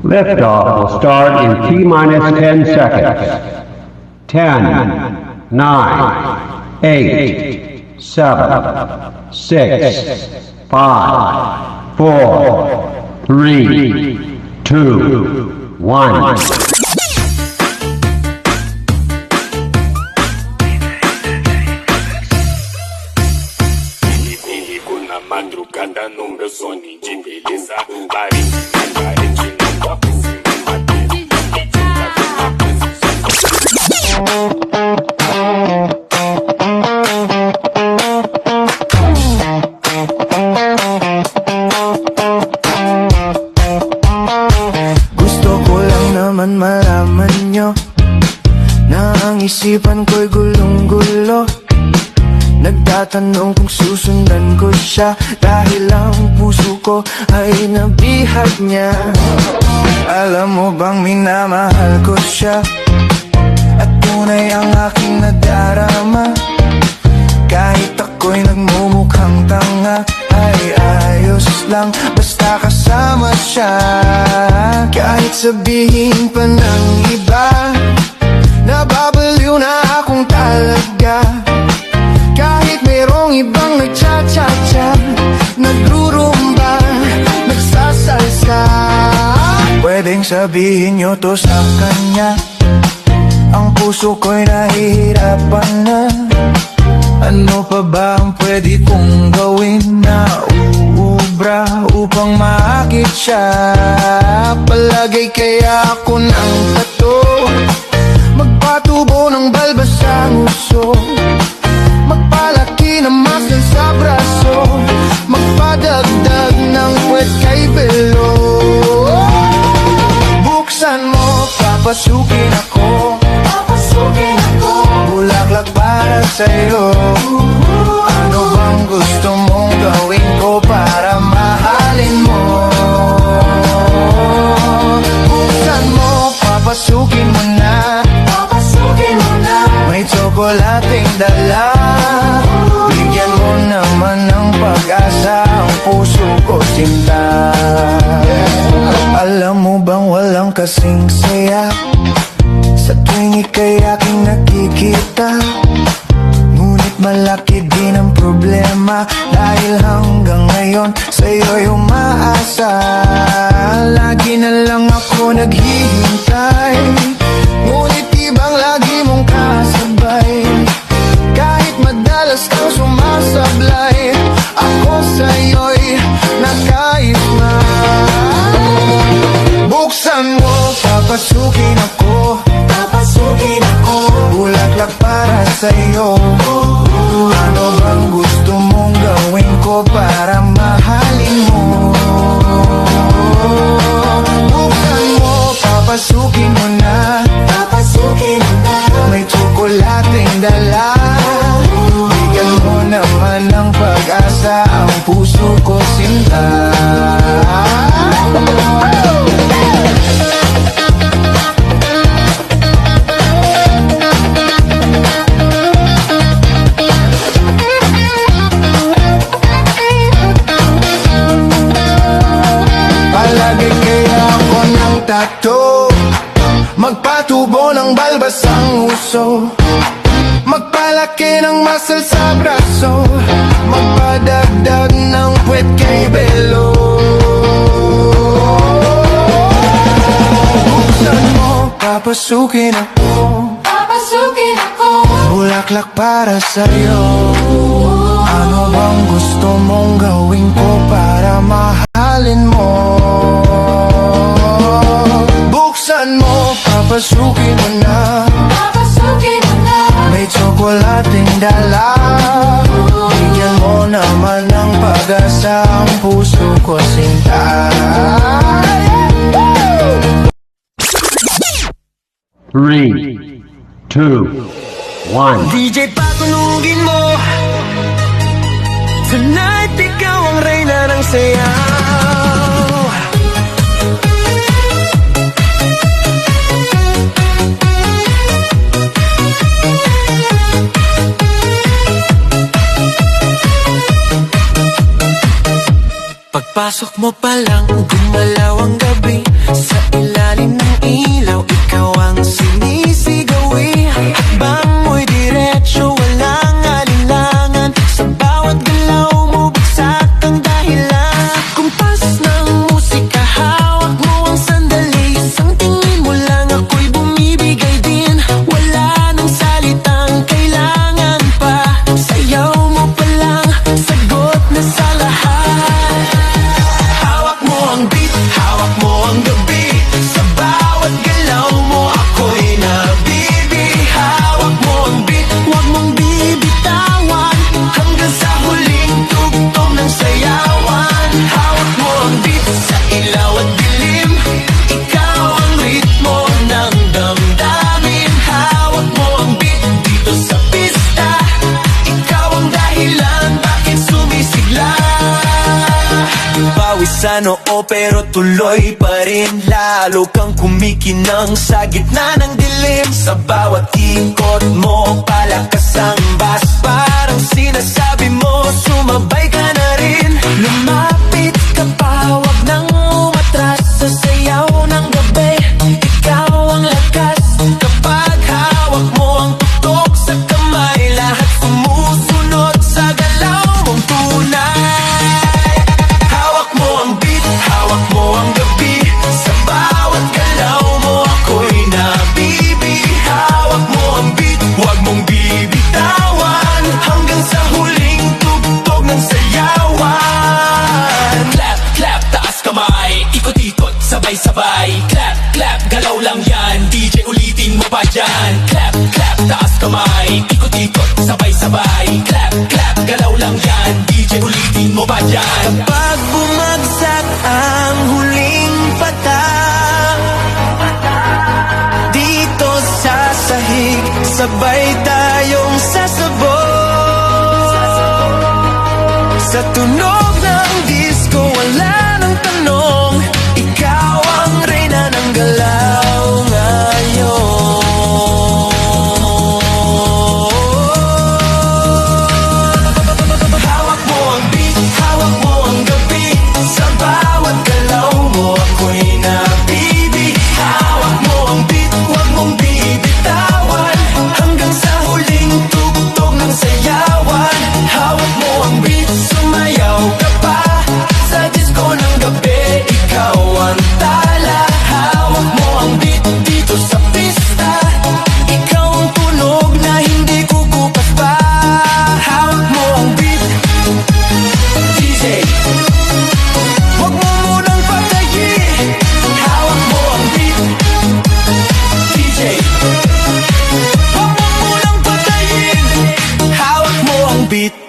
Liftoff will start in T-minus 10 seconds. 10, 9, 8, 7, 6, 5, 4, 3, 2, 1. Madrugada no meu sono de beleza, laringe não por cima dele. Gusto ko lang naman malaman nyo na ang isipan ko'y gulong-gulo. Nagtatanong kung susundan ko siya dahil ang puso ko ay nabihag niya. Alam mo bang minamahal ko siya at tunay ang aking nadarama. Kahit ako'y nagmumukhang tanga ay ayos lang basta kasama siya. Kahit sabihin pa ng iba nababaliw na akong talaga. Kahit mayroong ibang nagcha-cha-cha, nagrurumba, nagsasalsa, pwedeng sabihin nyo to sa kanya. Ang puso ko'y nahihirapan na. Ano pa ba ang pwede kong gawin na uubra upang maakit siya? Palagay kaya ako ng tato, magpatubo ng balbas sa nguso, magpalaki ng muscle sa braso, magpadagdag ng puwet kay belo. Buksan mo, papasukin ako, bulaklak para sa'yo. Ano bang gusto mong gawin ko para mahalin mo? Buksan mo, papasukin mo na, may tsokolating dala. Bigyan mo naman ng pag-asa ang puso ko sinta. Alam mo bang walang kasing saya sa tuwing ika'y aking nakikita? Ngunit malaki din ang problema dahil hanggang ngayon sa'yo'y umaasa. Lagi na lang ako naghihintay, ngunit ibang lagi mong kasabay. Kahit madalas kang sumasablay, ako sa'yo'y nakais na. Buksan mo, papasukin ako, bulaklak para sa'yo. Ano bang gusto mong gawin ko para mahalin mo? Buksan mo, papasukin mo na, may tsokolating dala. Bigyan mo naman ng pag-asa ang puso ko sinta. Palagi kaya ako ng tato, magpatubo ng balbas ang uso, magpalaki ng muscle sa braso, magpadagdag ng puwet kay belo. Buksan mo, papasukin ako, bulaklak para sa'yo. Ano bang gusto mong gawin ko para mahalin mo? Buksan mo, papasukin mo na, may tsokolating dala. Bigyan mo naman ng pag-asa ang puso ko sinta. Three, two, one. DJ patunugin mo, tonight ikaw ang reyna ng sayaw. Pagpasok mo pa lang, gumalaw ang gabi sa sa noo pero tuloy pa rin. Lalo kang kumikinang sa gitna ng dilim. Sa bawat ikot mo, palakas ang bas. Parang sinasabi mo, sumabay ka na rin. Lumapit ka pa, wag nang umatras. Sa sayaw ng gabi, ikaw ang lakas. Kapag hawak mo ang tuktok sa kamay, lahat sumusunod sa galaw mong tunay. Hawak mo ang beat, hawak mo ang gabi. Sa bawat galaw mo ako'y nabibi. Hawak mo ang beat, huwag mong bibitawan. Hanggang sa huling tugtog ng sayawan. Clap, clap, taas kamay, ikot-ikot, sabay-sabay. Clap, clap, galaw lang yan, DJ ulitin mo pa dyan. Clap, clap, taas kamay, ikot-ikot, sabay-sabay. Clap, clap, galaw lang yan, DJ ulitin mo pa dyan. Kapag bumagsak ang huling patak, dito sa sahig, sabay tayong sasabog. Sa tunog ng disco, wala nang tanong, ikaw ang reyna ng galaw ngayon. Hawak mo ang beat, hawak mo ang gabi. Sa bawat galaw mo ako'y nabibi. Hawak mo ang beat, huwag mong bibitawan. Hanggang sa huling tugtog ng sayawan. Hawak mo ang beat, sumayaw ka pa. Sa disco ng gabi, ikaw ang tala. Hawak mo ang beat dito sa pista. Ikaw ang tunog na hindi kukupas pa. Hawak mo ang beat, DJ, huwag mo munang patayin. Hawak mo ang beat, DJ, huwag mo munang patayin. Hawak mo ang beat.